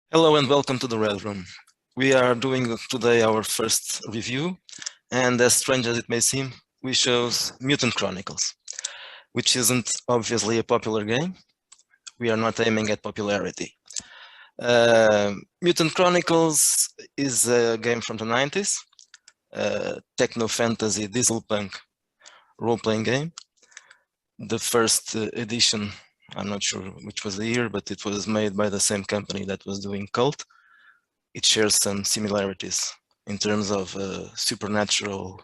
Hello and welcome to the Red Room. We are doing today our first review, and as strange as it may seem, we chose Mutant Chronicles, which isn't obviously a popular game. We are not aiming at popularity. Mutant Chronicles is a game from the 90s, technofantasy dieselpunk role-playing game. The first edition, I'm not sure which was the year, but it was made by the same company that was doing Cult. It shares some similarities in terms of supernatural.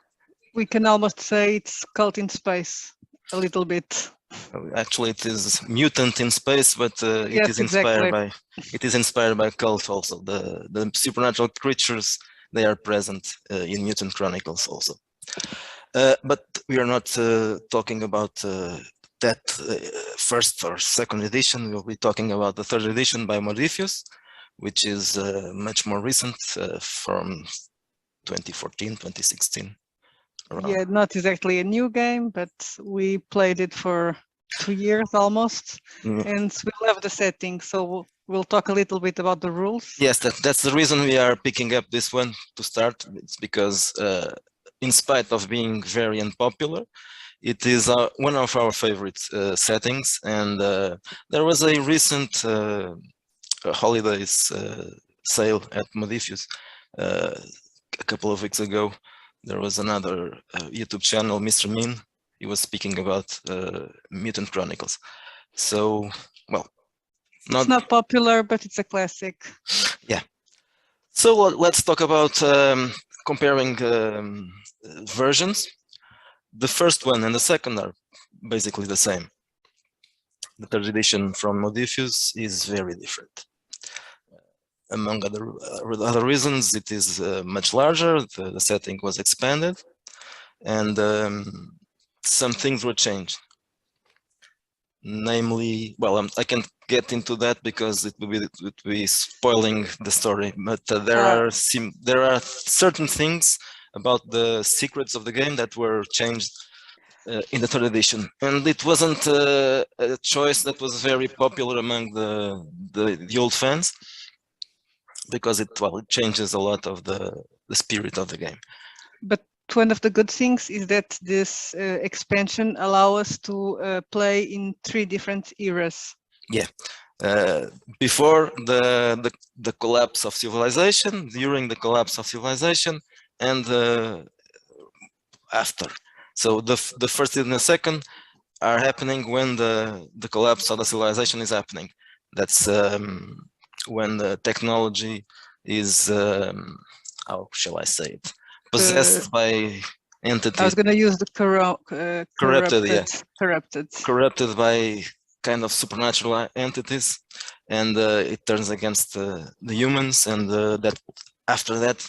We can almost say it's Cult in space, a little bit. Actually, it is mutant in space, but Yes, it is inspired by exactly. Cult also. The supernatural creatures, they are present in Mutant Chronicles also. But we are not talking about that first or second edition. We'll be talking about the third edition by Modiphius, which is much more recent, from 2014, 2016. Around. Yeah, not exactly a new game, but we played it for 2 years almost, and we love the setting, so we'll talk a little bit about the rules. Yes, that's the reason we are picking up this one to start. It's because in spite of being very unpopular, it is one of our favorite settings, and there was a recent holidays sale at Modiphius a couple of weeks ago. There was another YouTube channel, Mr. Mean. He was speaking about Mutant Chronicles. So, well, it's not popular, but it's a classic. Yeah. So let's talk about comparing versions. The first one and the second are basically the same. The third edition from Modiphius is very different. Among other reasons, it is much larger, the setting was expanded, and some things were changed. Namely, well, I can't get into that because it would be spoiling the story, but there are certain things about the secrets of the game that were changed in the third edition, and it wasn't a choice that was very popular among the old fans, because it changes a lot of the spirit of the game. But one of the good things is that this expansion allows us to play in 3 different eras. Yeah. Before the collapse of civilization, during the collapse of civilization, and after. So the first and the second are happening when the collapse of the civilization is happening. That's when the technology is, how shall I say it, possessed by entities. I was going to use the corrupted by kind of supernatural entities, and it turns against the humans, and that after that,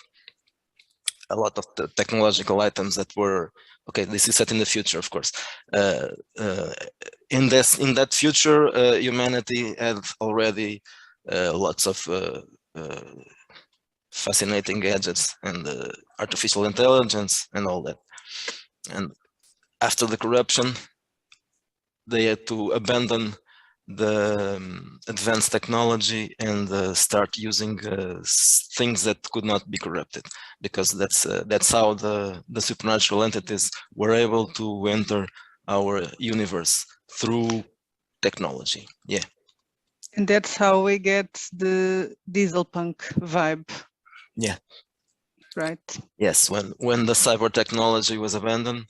a lot of the technological items that were, okay, this is set in the future, of course. In that future, humanity had already lots of fascinating gadgets and artificial intelligence and all that. And after the corruption, they had to abandon the advanced technology and start using things that could not be corrupted, because that's how the supernatural entities were able to enter our universe through technology. Yeah. And that's how we get the dieselpunk vibe. Yeah. Right. Yes, when the cyber technology was abandoned,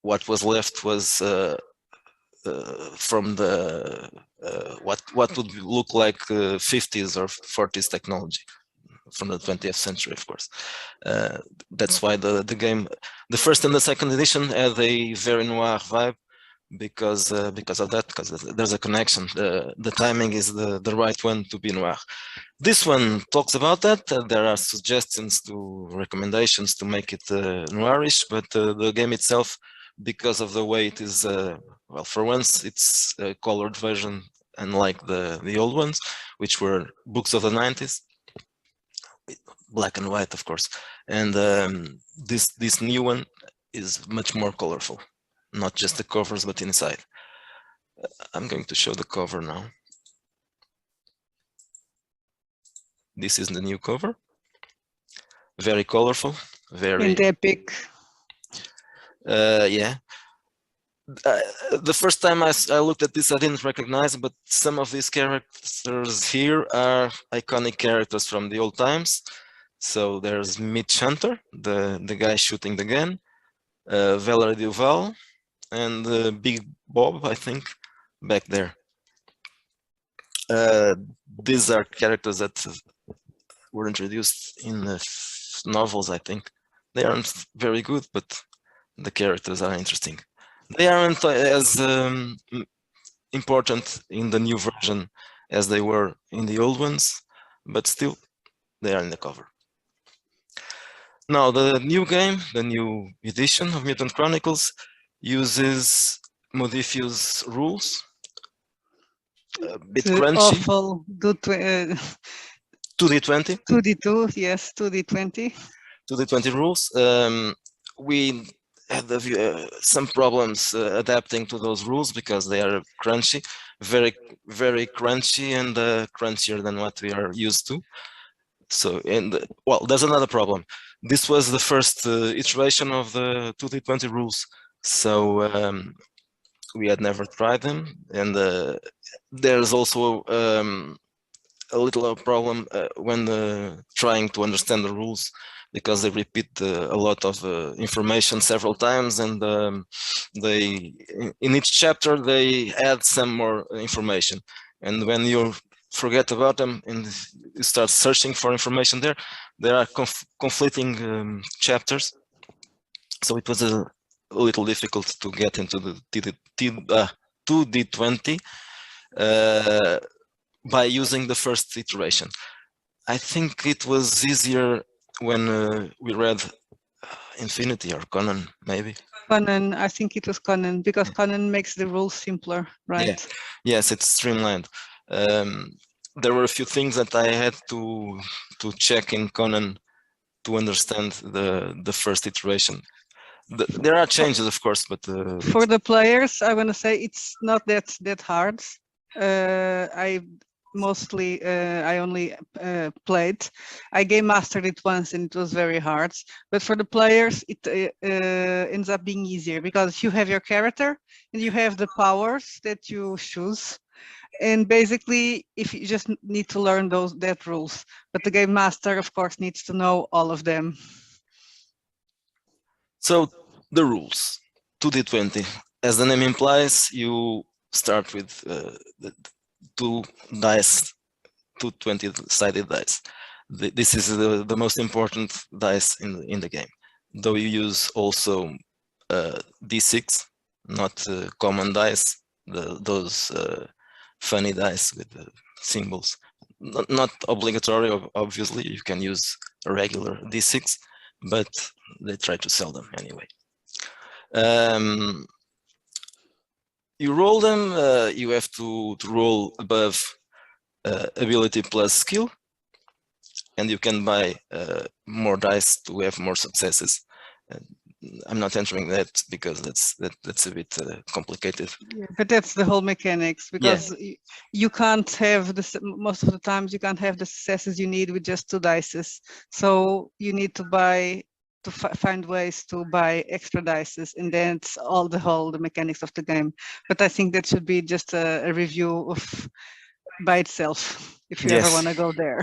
what was left was from the what would look like 50s or 40s technology from the 20th century, of course. That's why the game, the first and the second edition, had a very noir vibe, because of that, because there's a connection. The timing is the right one to be noir. This one talks about that. There are suggestions to recommendations to make it noirish, but the game itself, because of the way it is, well, for once, it's a colored version, unlike the old ones, which were books of the 90s, black and white, of course. And this new one is much more colorful, not just the covers, but inside. I'm going to show the cover now. This is the new cover. Very colorful, very and epic. yeah. The first time I looked at this, I didn't recognize, but some of these characters here are iconic characters from the old times. So there's Mitch Hunter, the guy shooting the gun, Valerie Duval, and Big Bob, I think, back there. These are characters that were introduced in the novels, I think. They aren't very good, but the characters are interesting. They aren't as important in the new version as they were in the old ones, but still, they are in the cover. Now, the new game, the new edition of Mutant Chronicles, uses Modiphius rules. A bit crunchy. Awful. 2D20. 2D2, yes, 2D20. 2D20 rules. We had some problems adapting to those rules because they are crunchy, very, very crunchy, and crunchier than what we are used to. So, well, there's another problem. This was the first iteration of the 2D20 rules, so we had never tried them, and there's also a little problem when trying to understand the rules, because they repeat a lot of information several times, and they in each chapter they add some more information, and when you forget about them and you start searching for information there are conflicting chapters, so it was a little difficult to get into the 2D20 by using the first iteration. I think it was easier when we read Infinity or Conan, maybe. Conan, I think it was Conan, because Conan makes the rules simpler, right? Yeah. Yes, it's streamlined. There were a few things that I had to check in Conan to understand the first iteration. There are changes, of course, but for the players, I want to say it's not that hard. I only played. I game mastered it once and it was very hard. But for the players, it ends up being easier because you have your character and you have the powers that you choose. And basically, if you just need to learn that rules, but the game master, of course, needs to know all of them. So the rules, 2D20, as the name implies, you start with the 2 dice, 2 20-sided dice. This is the most important dice in the game, though you use also D6, not common dice, those funny dice with the symbols. Not obligatory, obviously, you can use a regular D6, but they try to sell them anyway. You roll them, you have to roll above ability plus skill, and you can buy more dice to have more successes. I'm not entering that because that's a bit complicated. Yeah, but that's the whole mechanics, because you can't have most of the times you can't have the successes you need with just 2 dices. So you need to find ways to buy extra dices, and then it's all the mechanics of the game. But I think that should be just a review of by itself if you ever want to go there.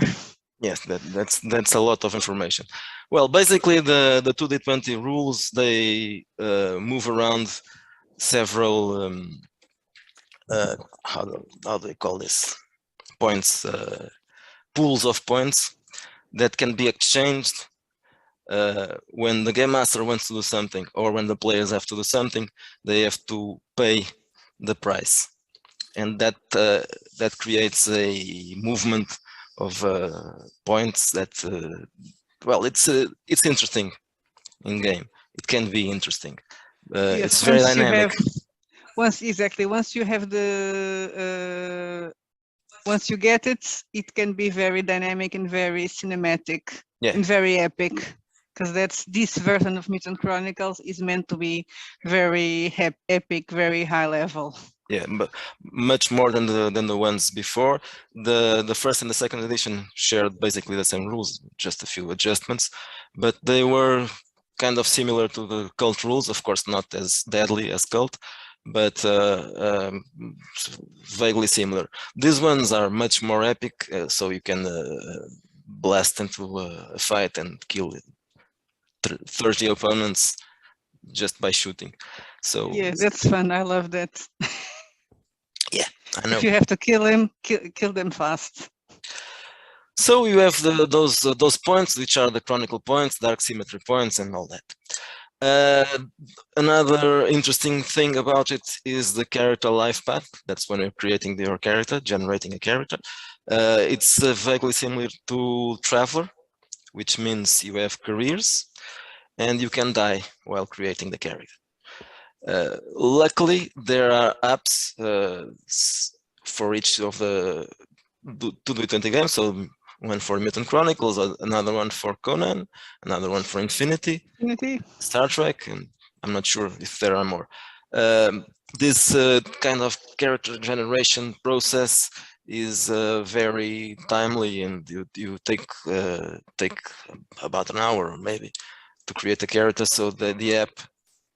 Yes, that's a lot of information. Well, basically the 2D20 rules, they move around several how do they call this, points, pools of points that can be exchanged when the game master wants to do something, or when the players have to do something. They have to pay the price, and that creates a movement of points that well, it's interesting in game. It can be interesting. Yes, it's very dynamic. Once you have once you get it, it can be very dynamic and very cinematic and very epic, because this version of Mutant Chronicles is meant to be very epic, very high level. Yeah, but much more than the ones before. The first and the second edition shared basically the same rules, just a few adjustments, but they were kind of similar to the cult rules. Of course, not as deadly as cult, but vaguely similar. These ones are much more epic, so you can blast into a fight and kill 30 opponents just by shooting. So Yeah, that's fun. I love that. yeah, I know. If you have to kill him, kill them fast. So you have those points, which are the chronicle points, dark symmetry points, and all that. Another interesting thing about it is the character life path. That's when you're creating your character, generating a character. It's vaguely similar to Traveler, which means you have careers and you can die while creating the character. Luckily, there are apps for each of the 2D20 games. So one for Mutant Chronicles, another one for Conan, another one for Infinity, Star Trek, and I'm not sure if there are more. This kind of character generation process is very timely, and you take about an hour maybe to create a character, so that the app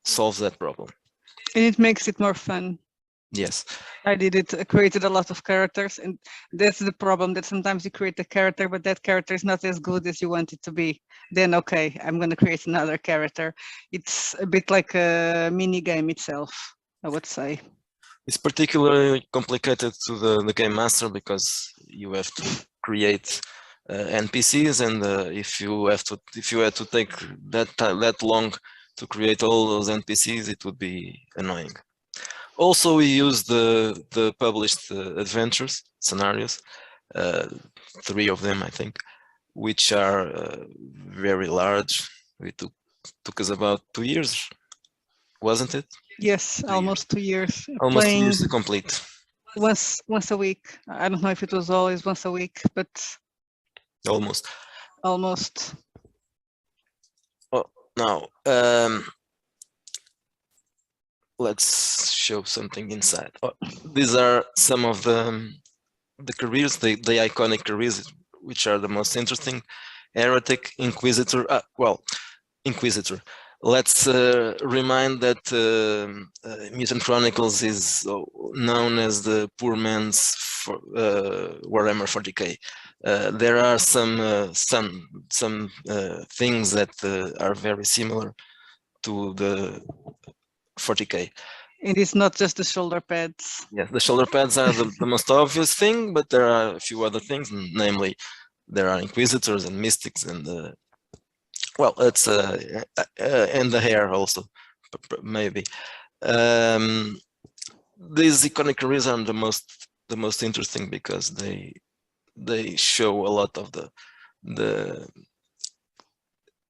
solves that problem. And it makes it more fun. Yes. I did it, I created a lot of characters, and that's the problem, that sometimes you create a character, but that character is not as good as you want it to be. Then, okay, I'm going to create another character. It's a bit like a mini game itself, I would say. It's particularly complicated to the game master because you have to create NPCs, and if you had to take that long to create all those NPCs, it would be annoying. Also, we use the published adventures scenarios, 3 of them, I think, which are very large. It took us about 2 years, wasn't it? Yes, almost 2 years. Almost 2 playing years to complete. once a week. I don't know if it was always once a week, but Almost. Oh, now let's show something inside. Oh, these are some of the careers, the iconic careers, which are the most interesting. Heretic, Inquisitor. Well, Inquisitor. Let's remind that Mutant Chronicles is known as the poor man's Warhammer 40k. There are some things that are very similar to the 40k. It is not just the shoulder pads. Yes, the shoulder pads are the most obvious thing, but there are a few other things, namely there are Inquisitors and Mystics and well, it's and the hair also, maybe. These iconic careers are the most interesting because they show a lot of the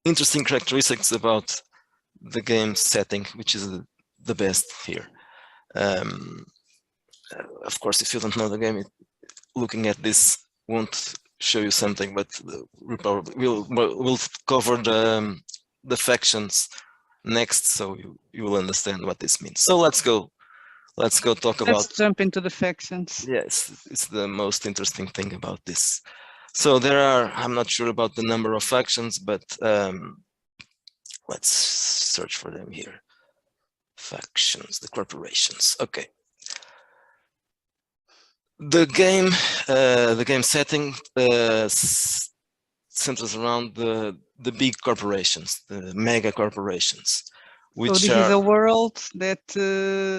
interesting characteristics about the game setting, which is the best here. Of course, if you don't know the game, looking at this won't show you something, but we'll cover the factions next, so you will understand what this means. So let's go talk about. Let's jump into the factions. Yes, it's the most interesting thing about this. So there are, I'm not sure about the number of factions, but let's search for them here. Factions, the corporations. Okay. The game setting centers around the big corporations, the mega corporations. So this is a world that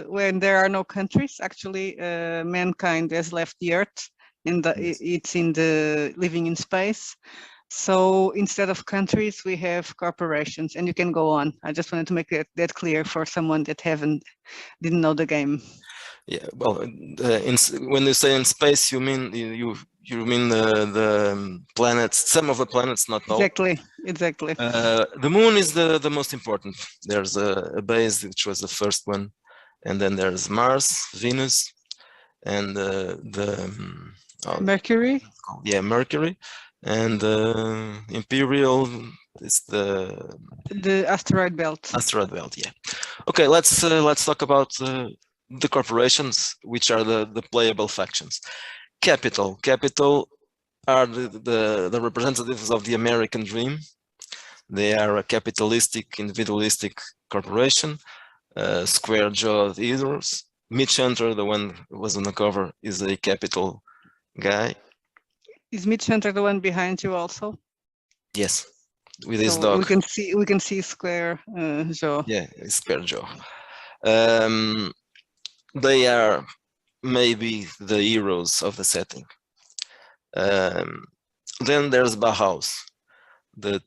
when there are no countries, actually mankind has left the earth, and it's in the living in space. So instead of countries, we have corporations, and you can go on. I just wanted to make that clear for someone that didn't know the game. Yeah, well, when you say in space, you mean you mean the planets, some of the planets, not all. Exactly. The moon is the most important. There's a base, which was the first one, and then there's Mars, Venus, and Mercury. Yeah, Mercury, and Imperial is the asteroid belt. Asteroid belt, yeah. Okay, let's talk about the corporations, which are the playable factions. Capital are the representatives of the American dream. They are a capitalistic, individualistic corporation, square-jawed heroes. Mitch Hunter, the one who was on the cover, is a capital guy. Is Mitch Hunter the one behind you also? Yes, with his So dog. we can see square jaw. Yeah, square jaw. They are maybe the heroes of the setting. Then there's Bauhaus, the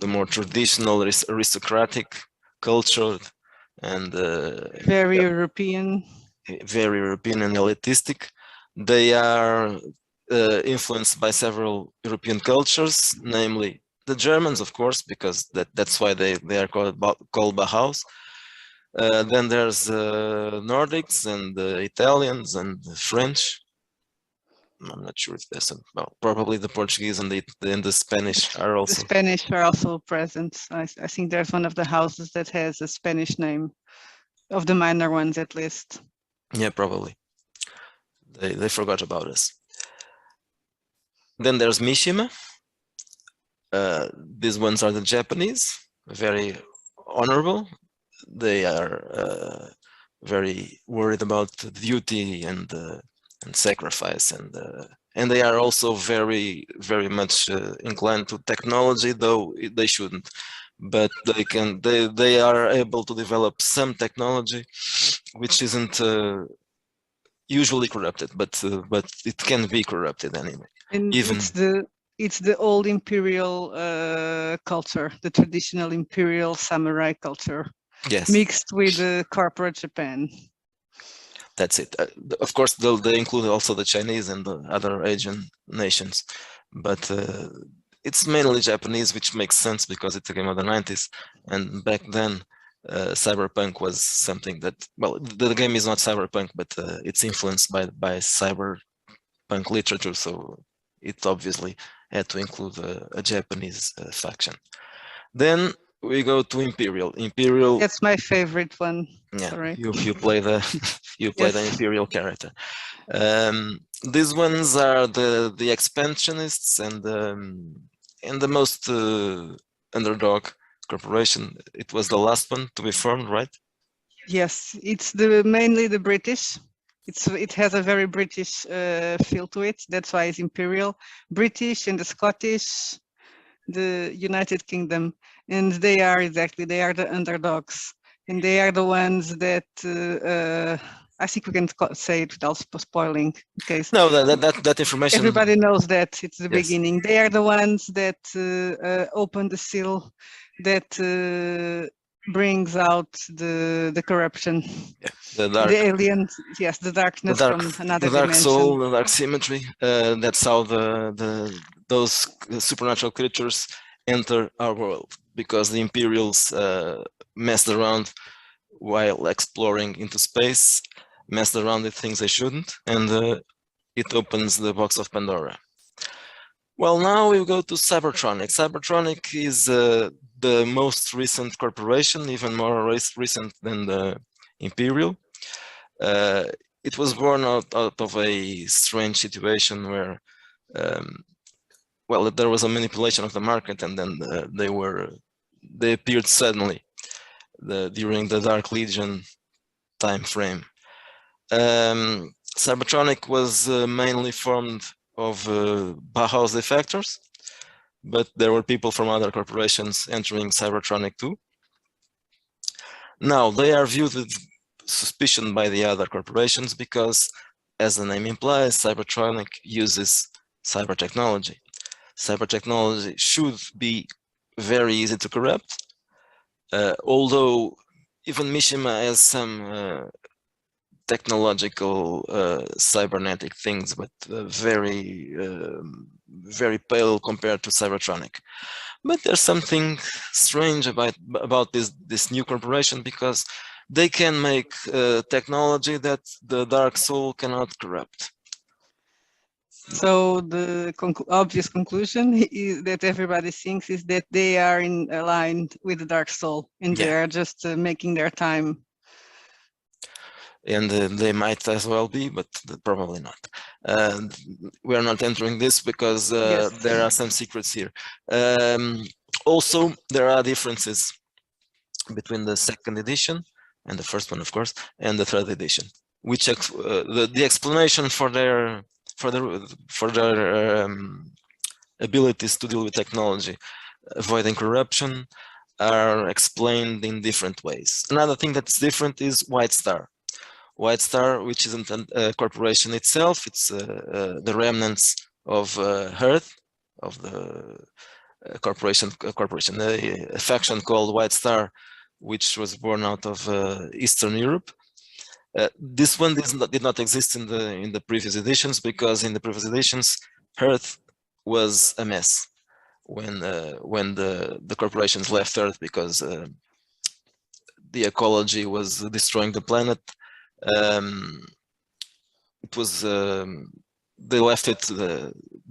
more traditional aristocratic, cultured, and very European. Very European and elitistic. They are influenced by several European cultures, namely the Germans, of course, because that's why they are called Bauhaus. Then there's Nordics and Italians and French. I'm not sure if there's well, probably the Portuguese and the Spanish are also. The Spanish are also present. I think there's one of the houses that has a Spanish name, of the minor ones at least. Yeah, probably. They forgot about us. Then there's Mishima. These ones are the Japanese, very honorable. They are very worried about duty and sacrifice, and they are also very much inclined to technology, though they shouldn't. But they are able to develop some technology which isn't usually corrupted, but it can be corrupted anyway. And even it's the old imperial culture, the traditional imperial samurai culture, yes, mixed with the corporate Japan. That's it. Of course, they include also the Chinese and the other Asian nations, but it's mainly Japanese, which makes sense because it's a game of the 90s, and back then cyberpunk was something that, well, the game is not cyberpunk, but it's influenced by cyberpunk literature, so it obviously had to include a Japanese faction. Then we go to Imperial. That's my favorite one. Yeah, sorry. you play the you play the Yes. Imperial character. These ones are the expansionists and the most underdog corporation. It was the last one to be formed, right? Yes, it's mainly the British. It has a very British feel to it. That's why it's Imperial. British and the Scottish, the United Kingdom, and they are the underdogs, and they are the ones that I think we can say it without spoiling. Okay. No, that information. Everybody knows that it's the Yes. beginning. They are the ones that open the seal that brings out the corruption. Yeah, the aliens, yes, the darkness from another the dark dimension. soul, the dark symmetry. That's how those supernatural creatures enter our world, because the Imperials messed around while exploring into space, messed around with things they shouldn't, and it opens the box of Pandora. Well, now we go to Cybertronic. Cybertronic is the most recent corporation, even more recent than the Imperial. It was born out of a strange situation where, well, there was a manipulation of the market, and then they appeared suddenly during the Dark Legion time frame. Cybertronic was mainly formed of Bauhaus defectors, but there were people from other corporations entering Cybertronic too. Now, they are viewed with suspicion by the other corporations because, as the name implies, Cybertronic uses cyber technology. Cyber technology should be very easy to corrupt, although even Mishima has some technological cybernetic things, but very pale compared to Cybertronic. But there's something strange about this new corporation, because they can make technology that the dark soul cannot corrupt. So the obvious conclusion is that everybody thinks is that they are aligned with the dark soul, and they are just making their time. and they might as well be, but probably not. We are not entering this because Yes. there are some secrets here. Also, there are differences between the second edition and the first one, of course, and the third edition, which the explanation for their abilities to deal with technology, avoiding corruption, are explained in different ways. Another thing that's different is White Star. White Star, which isn't a corporation itself, it's the remnants of Earth, of the corporation, a faction called White Star, which was born out of Eastern Europe. This one did not exist in the previous editions, because in the previous editions, Earth was a mess when the corporations left Earth, because the ecology was destroying the planet. It was they left it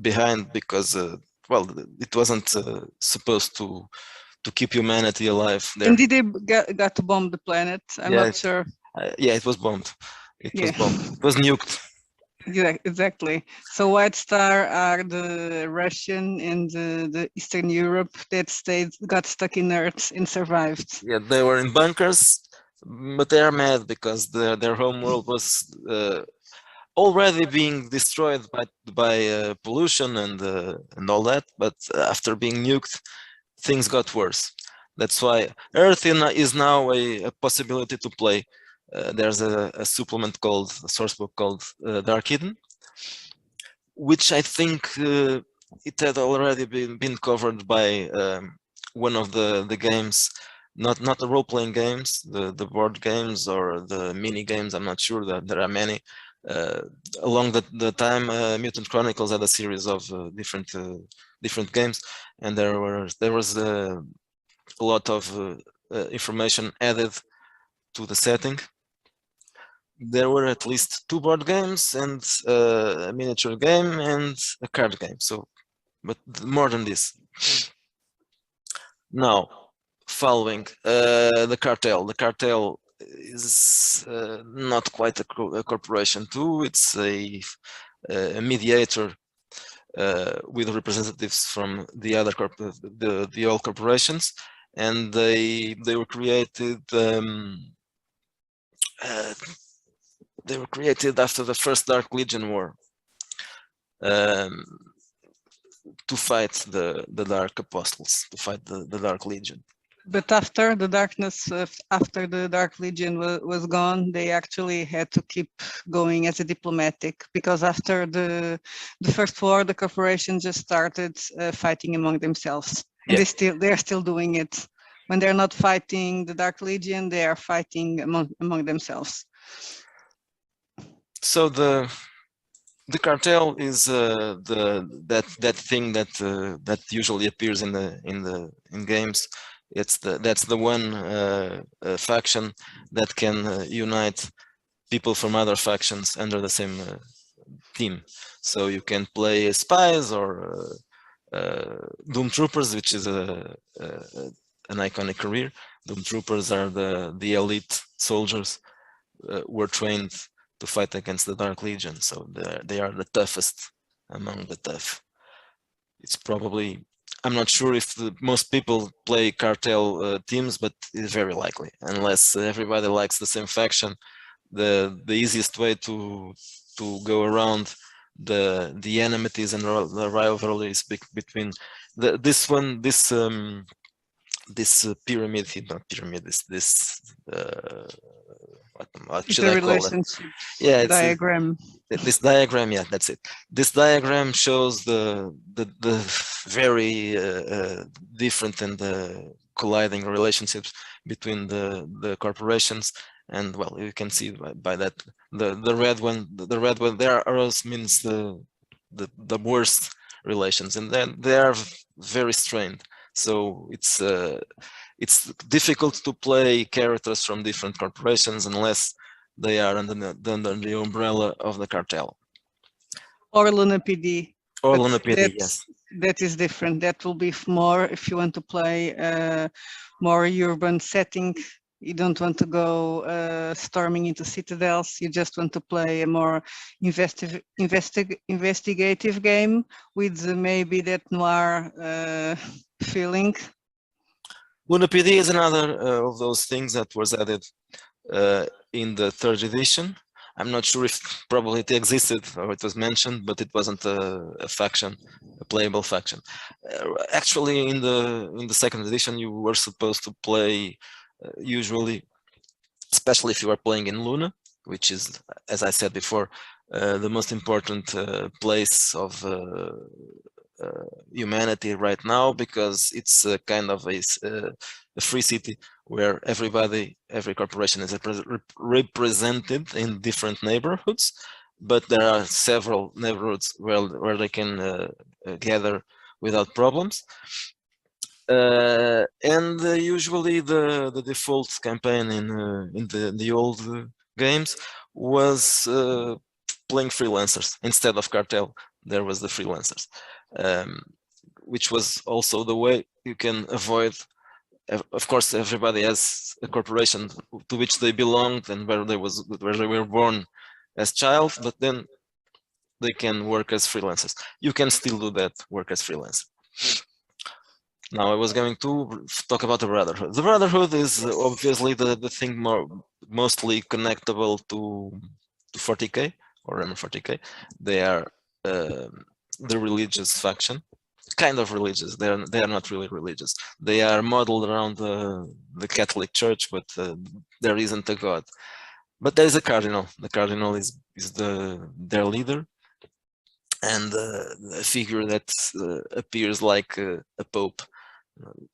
behind because well, it wasn't supposed to keep humanity alive there. And did they got to bomb the planet? I'm Yeah, not sure. Yeah, it was bombed. It was bombed. It was nuked. Yeah, exactly. So White Star are the Russian and the Eastern Europe that got stuck in Earth and survived. Yeah, they were in bunkers, but they are mad because their home world was already being destroyed by pollution and all that. But after being nuked, things got worse. That's why Earth is now a possibility to play. There's a supplement called, a source book called Dark Hidden, which I think it had already been covered by one of the games, not the role-playing games, the board games or the mini games. I'm not sure, that there are many. Along the time, Mutant Chronicles had a series of different games, and there was a lot of information added to the setting. There were at least 2 board games and a miniature game and a card game. So, but more than this. Now, following the cartel. The cartel is not quite a corporation too. It's a mediator with representatives from the other the old corporations, and they were created. They were created after the first Dark Legion War to fight the Dark Apostles, to fight the Dark Legion. But after the darkness, after the Dark Legion was gone, they actually had to keep going as a diplomatic, because after the first war, the corporations just started fighting among themselves, and Yeah. they're still doing it. When they're not fighting the Dark Legion, they are fighting among themselves. So the cartel is that thing that usually appears in games. That's the one faction that can unite people from other factions under the same team. So you can play spies or Doom Troopers, which is an iconic career. Doom Troopers are the elite soldiers were trained to fight against the Dark Legion, so they are the toughest among the tough. It's probably, I'm not sure if most people play cartel teams, but it's very likely, unless everybody likes the same faction. The easiest way to go around the enmities and the rivalries between this pyramid, not pyramid, this what should I call it? Yeah, it's diagram. This diagram, yeah, that's it. This diagram shows the very different and colliding relationships between the corporations. And well, you can see by that the red one, there are arrows, means the worst relations, and then they are very strained. So it's difficult to play characters from different corporations unless they are under the umbrella of the cartel. Or Luna PD. Or Luna PD, yes. That is different. That will be more if you want to play more urban setting. You don't want to go storming into citadels. You just want to play a more investigative game with maybe that noir feeling. Luna PD is another of those things that was added in the 3rd edition. I'm not sure if probably it existed or it was mentioned, but it wasn't a faction, a playable faction. Actually, in the 2nd edition, you were supposed to play usually, especially if you are playing in Luna, which is, as I said before, the most important place of humanity right now, because it's a kind of a free city where every corporation is represented in different neighborhoods, but there are several neighborhoods where they can gather without problems. And usually the default campaign in the old games was playing freelancers instead of cartel. There was the freelancers, which was also the way you can avoid. Of course, everybody has a corporation to which they belonged and where they were born as child, but then they can work as freelancers. You can still do that, work as freelancer. Now I was going to talk about the Brotherhood. The Brotherhood is obviously the thing mostly connectable to 40k or M40k. They are the religious faction, kind of religious. They are not really religious. They are modeled around the Catholic Church, but there isn't a god. But there is a cardinal. The cardinal is their leader, and a figure that appears like a pope,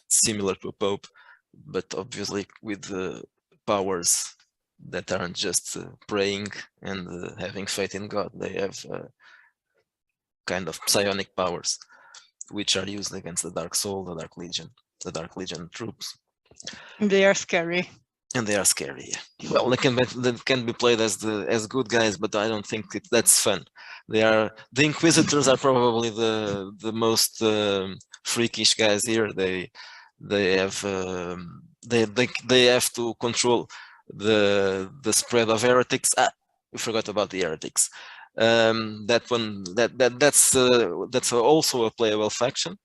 similar to a pope, but obviously with powers that aren't just praying and having faith in God. They have kind of psionic powers, which are used against the Dark Soul, the Dark Legion troops. They are scary. And they are scary. Yeah. Well, they can be played as good guys, but I don't think that's fun. The Inquisitors are probably the most freakish guys here. They have they have to control the spread of heretics. We forgot about the heretics. That's also a playable faction.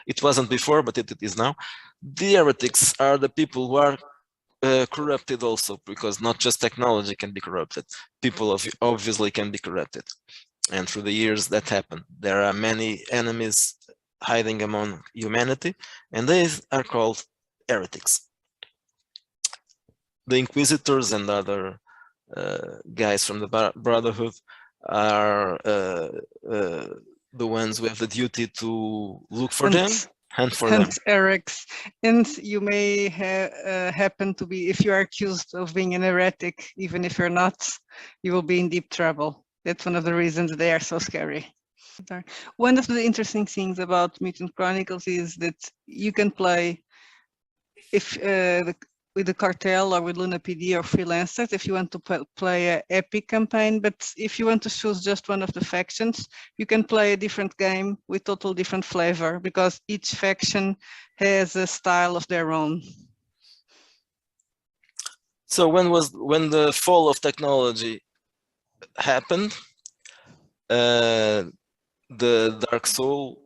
It wasn't before, but it is now. The heretics are the people who are corrupted also, because not just technology can be corrupted. People obviously can be corrupted. And through the years that happened, there are many enemies hiding among humanity, and they are called heretics. The Inquisitors and other guys from the Brotherhood are the ones who have the duty to look for them, hunt for them. Heretics, and you may happen to be, if you are accused of being an heretic, even if you're not, you will be in deep trouble. That's one of the reasons they are so scary. One of the interesting things about Mutant Chronicles is that you can play with the cartel or with Luna PD or freelancers if you want to play an epic campaign, but if you want to choose just one of the factions, you can play a different game with total different flavor, because each faction has a style of their own. So when the fall of technology happened, the Dark Soul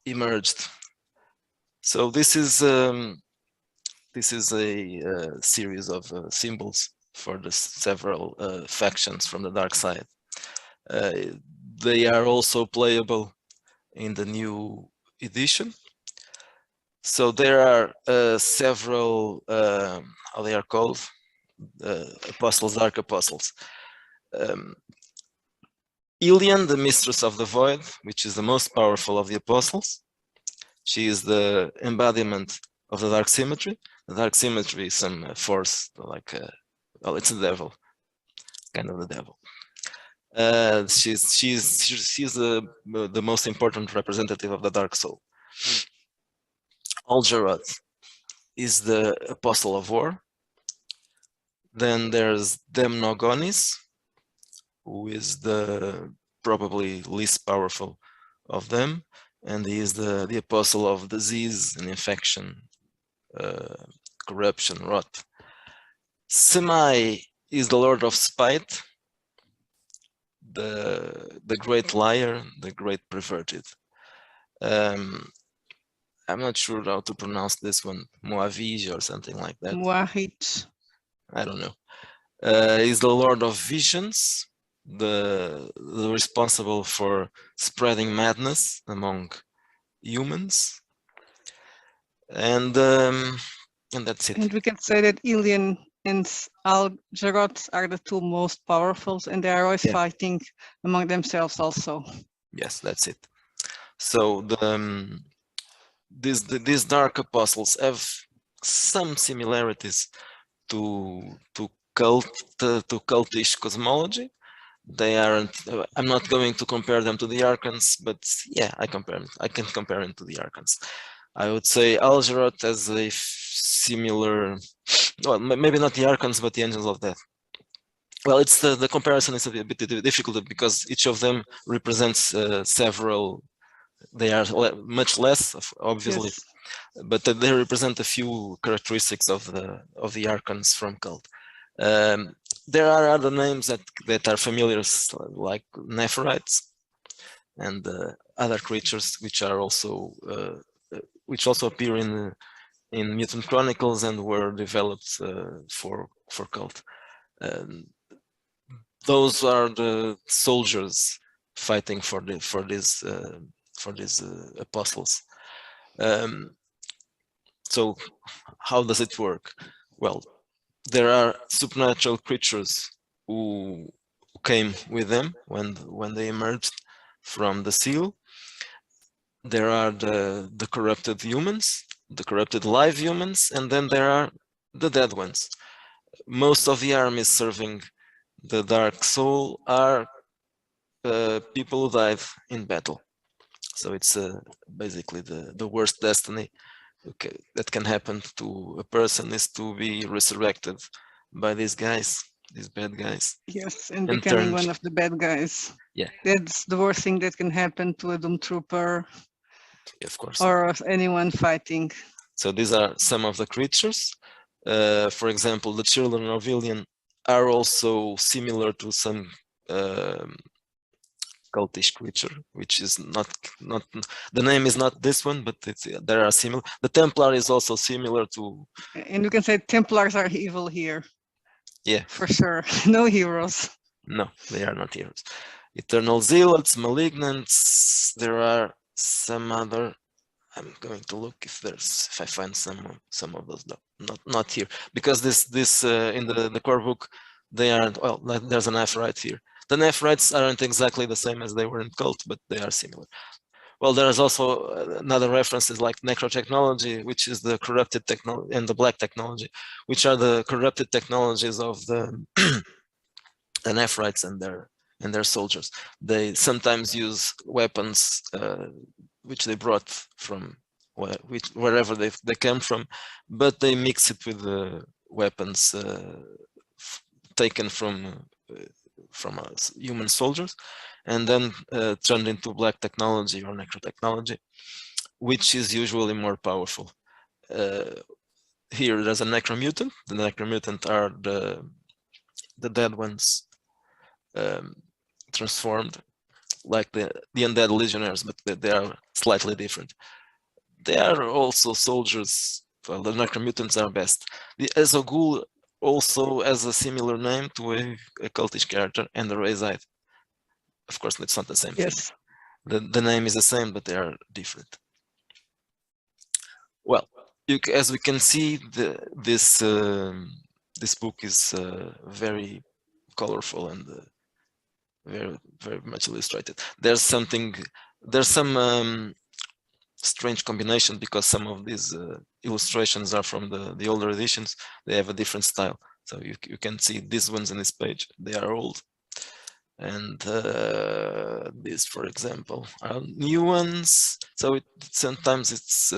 emerged. So this is a series of symbols for the several factions from the dark side. They are also playable in the new edition. So there are several, how they are called, apostles, dark apostles. Ilian, the mistress of the void, which is the most powerful of the apostles. She is the embodiment of the dark symmetry. The dark symmetry is some force, like, well, it's the devil, kind of the devil. She's the most important representative of the dark soul. Algerod is the apostle of war. Then there's Demnogonis, who is the probably least powerful of them, and he is the apostle of disease and infection, corruption, rot. Semi is the lord of spite, the great liar, the great perverted. I'm not sure how to pronounce this one, Moavige or something like that. Muahit. I don't know. Is the lord of visions, the responsible for spreading madness among humans, and that's it. And we can say that Ilian and Algerot are the two most powerful, and they are always fighting among themselves also. Yes, that's it. So these dark apostles have some similarities to cultish cosmology. They aren't. I'm not going to compare them to the Archons, but yeah, I can compare them to the Archons. I would say Algerot has a similar, well, maybe not the Archons, but the Angels of Death. Well, it's the comparison is a bit difficult because each of them represents several. They are much less, obviously, Yes. but they represent a few characteristics of the Archons from cult. There are other names that are familiar, like Nephrites and other creatures which are also which also appear in Mutant Chronicles and were developed for cult. Those are the soldiers fighting for these apostles. So how does it work? Well, there are supernatural creatures who came with them when they emerged from the seal. There are the corrupted humans, the corrupted live humans, and then there are the dead ones. Most of the armies serving the dark soul are people who died in battle. So it's basically the worst destiny that can happen to a person is to be resurrected by these guys, these bad guys. Yes, and becoming one of the bad guys. Yeah. That's the worst thing that can happen to a Doom Trooper. Of course. Or anyone fighting. So these are some of the creatures. For example, the children of Ilian are also similar to some cultish creature, which is not the name is not this one, but there are similar. The Templar is also similar to. And you can say Templars are evil here. Yeah, for sure. No heroes. No, they are not heroes. Eternal zealots, malignants. There are some other. I'm going to look if I find some of those. No, not here, because this in the core book they aren't. Well, there's an Nephrite here. The Nephrites aren't exactly the same as they were in cult, but they are similar. Well, there's also another references like necrotechnology, which is the corrupted technology, and the black technology, which are the corrupted technologies of the Nephrites and their soldiers. They sometimes use weapons which they brought from wherever they came from, but they mix it with the weapons taken from human soldiers, and then turned into black technology or necrotechnology, which is usually more powerful. Here there's a necromutant. The necromutant are the dead ones transformed, like the undead legionnaires, but they are slightly different. They are also soldiers. Well, the necromutants are best. The Ezogul also has a similar name to a cultish character, and the Razide. Of course, it's not the same thing. The name is the same, but they are different. Well, as we can see, this book is very colorful and very much illustrated. There's some strange combination because some of these illustrations are from the older editions. They have a different style, so you can see these ones in this page. They are old, and these, for example, are new ones. So sometimes it's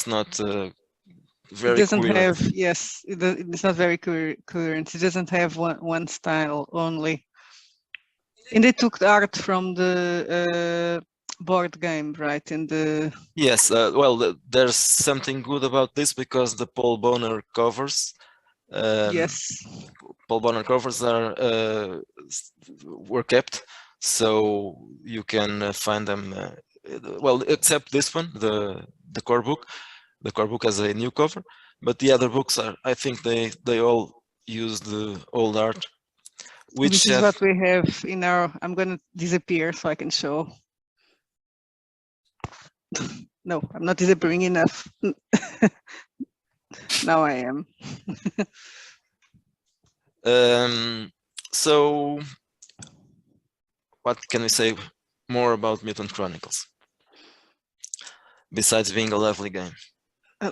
not very. It doesn't coherent. have, yes, it's not very coherent. It doesn't have one style only. And they took the art from the board game, right? In the Yes, well, there's something good about this because the Paul Bonner covers, yes, Paul Bonner covers were kept, so you can find them. Well, except this one, the core book. The core book has a new cover, but the other books are. I think they all use the old art, which this is have. what we have in our. I'm gonna disappear so I can show. No, I'm not disappearing enough. Now I am. So, what can we say more about Mutant Chronicles? Besides being a lovely game.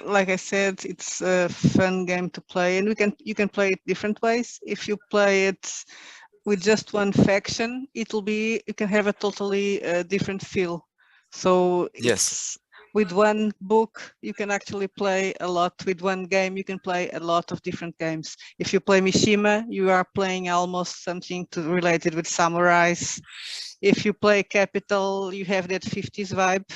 Like I said, it's a fun game to play, and you can play it different ways. If you play it with just one faction, you can have a totally different feel. So Yes. it's with one book, you can actually play a lot. With one game, you can play a lot of different games. If you play Mishima, you are playing almost something related with samurais. If you play Capital, you have that 50s vibe.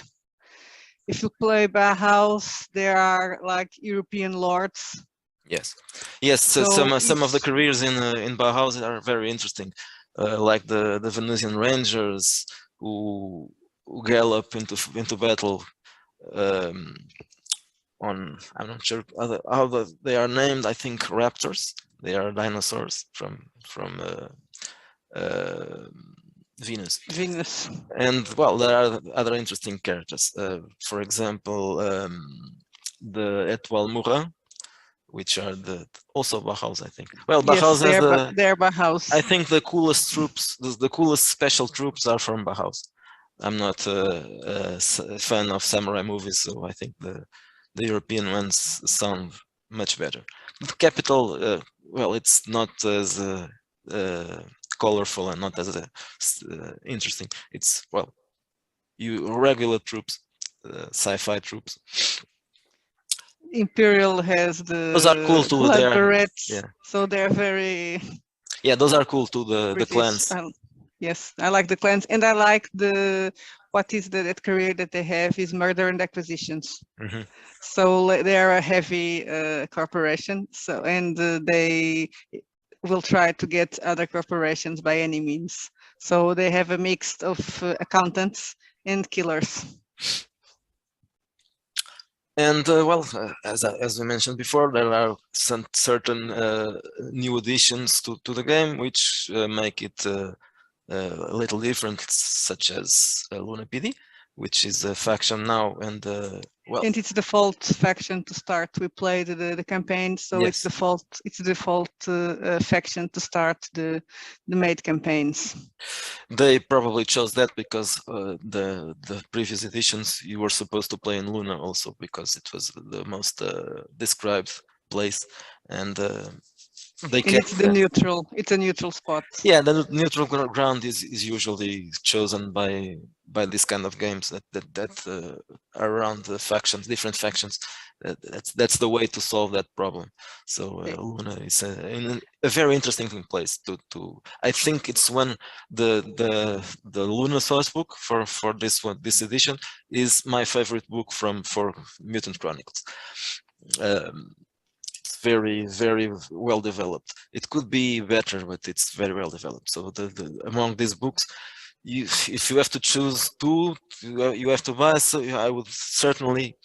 If you play Bauhaus, there are like European lords. Yes, yes. So some of the careers in Bauhaus are very interesting, like the Venusian Rangers who gallop into battle. On I'm not sure how they are named. I think raptors. They are dinosaurs from Venus. Venus. And well, there are other interesting characters. For example, the Etoile Morin, which are also Bauhaus, I think. Well, Bauhaus yes, has they're Bauhaus. I think the coolest troops, the coolest special troops are from Bauhaus. I'm not a fan of samurai movies, so I think the European ones sound much better. The Capital, well, it's not as colorful and not as interesting. It's, well, regular troops, sci-fi troops. Imperial has the Those are cool too. blood berets, yeah. So they're very. Yeah, those are cool too. The clans. Yes, I like the clans, and I like what is that career that they have is murder and acquisitions. Mm-hmm. So they are a heavy corporation. So and they will try to get other corporations by any means. So they have a mix of accountants and killers. And well, as we mentioned before, there are some certain new additions to the game which make it a little different, such as Luna PD, which is a faction now, and well, and it's default faction to start. We played the campaign, so yes. It's default faction to start the maid campaigns. They probably chose that because the previous editions you were supposed to play in Luna also because it was the most described place, and they kept it's the neutral. It's a neutral spot. Yeah, the neutral ground is usually chosen by this kind of games that are around the factions, different factions. That's the way to solve that problem. So Luna is a very interesting place to. I think it's when the Luna source book for this edition is my favorite book for Mutant Chronicles. Very well developed. It could be better, but it's very well developed. So among these books, if you have to choose two, you have to buy. So I would certainly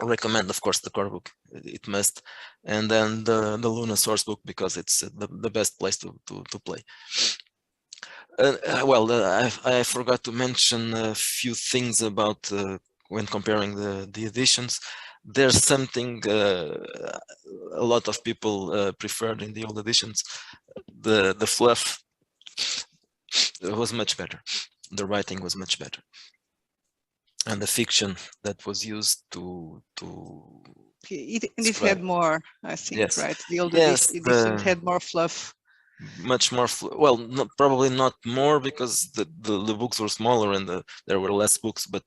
recommend, of course, the core book. It must, and then the Luna source book because it's the best place to play. Well, I forgot to mention a few things about when comparing the editions. There's something a lot of people preferred in the old editions. The fluff was much better. The writing was much better, and the fiction that was used to. It had more, I think, yes. right? The old edition had more fluff. much more well, probably not more, because the books were smaller and there were less books, but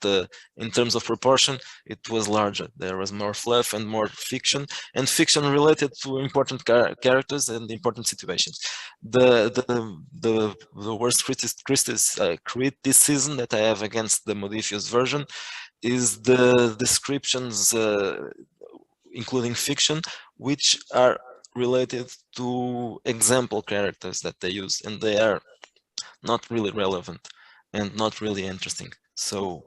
in terms of proportion it was larger. There was more fluff and more fiction, and fiction related to important characters and important situations. The worst criticism that I have against the Modiphius version is the descriptions, including fiction, which are related to example characters that they use, and they are not really relevant and not really interesting. So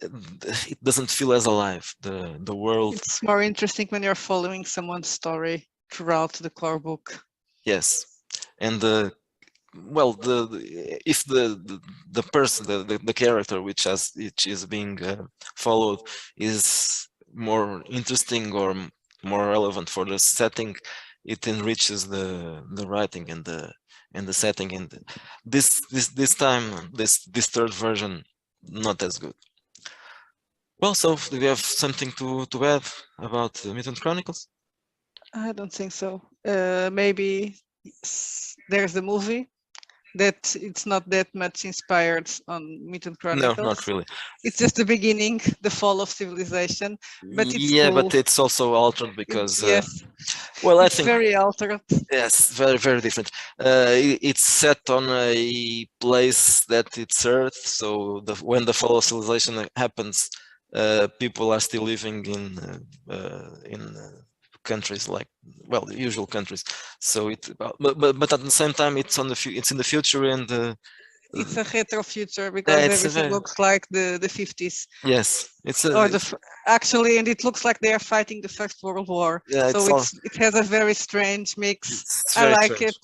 it doesn't feel as alive. The world. It's more interesting when you're following someone's story throughout the core book. Yes, and well, if the person, the character which is being followed is more interesting or more relevant for the setting, it enriches the writing and the setting. And this time, this third version, not as good. Well, so do we have something to add about Mutant Chronicles? I don't think so. Maybe there's the movie that it's not that much inspired on Mutant Chronicles. No, not really. It's just the beginning, the fall of civilization. But it's yeah, cool. but it's also altered because yes, well, it's I think very altered. yes, very different. It's set on a place that it's Earth, so when the fall of civilization happens, people are still living in countries like, well, the usual countries. So but at the same time, it's in the future, and it's a retro future because everything looks like the 50s. Yes, it's actually, and it looks like they are fighting the First World War. Yeah, so it has a very strange mix. I like it.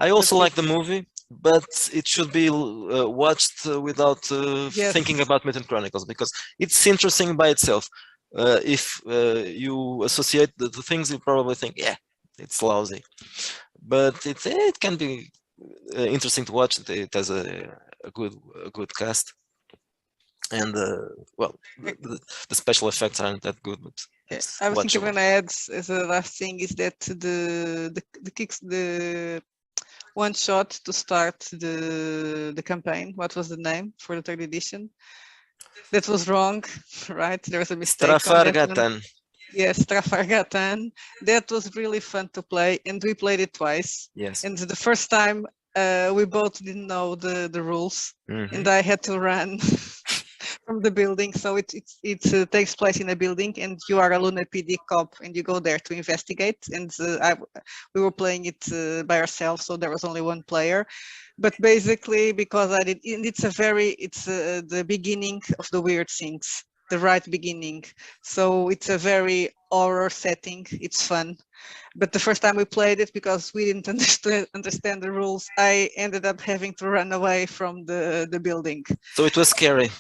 I also like the movie, but it should be watched without thinking about Mutant Chronicles, because it's interesting by itself. If you associate the things, you probably think, yeah, it's lousy, but it can be interesting to watch. It has a good cast, and well, the special effects aren't that good, but I was thinking when I add as a last thing is that the one shot to start the campaign. What was the name for the third edition? That was wrong, right? There was a mistake. Strafargatan. Yes, Strafargatan. That was really fun to play, and we played it twice. Yes. And the first time we both didn't know the rules, and I had to run from the building. So it takes place in a building, and you are a Luna PD cop, and you go there to investigate. And we were playing it by ourselves, so there was only one player. But basically, because it's the beginning of the weird things, the right beginning. So it's a very horror setting. It's fun. But the first time we played it, because we didn't understand the rules, I ended up having to run away from the building. So it was scary.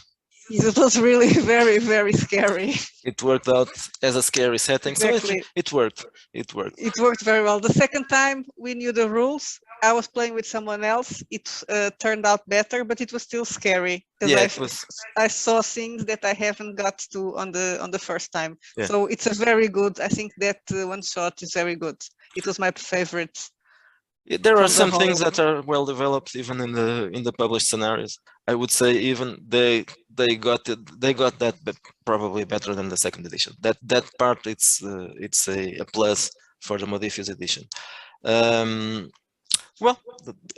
It was really very scary. It worked out as a scary setting. Exactly. So it worked. It worked very well. The second time we knew the rules. I was playing with someone else. It turned out better, but it was still scary. Yeah, I saw things that I haven't got to on the first time. Yeah. So it's a very good. I think that one shot is very good. It was my favorite. There are some things that are well developed even in the published scenarios. I would say even they got that probably better than the second edition. That part it's a plus for the Modiphius edition. Well,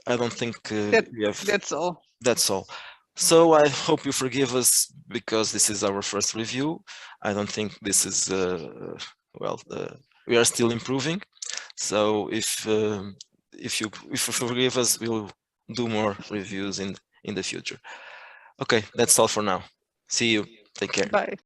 I don't think we have. That's all. That's all. So I hope you forgive us because this is our first review. I don't think this is well. We are still improving. So if you forgive us, we'll do more reviews in the future. Okay, that's all for now. See you. Take care. Bye.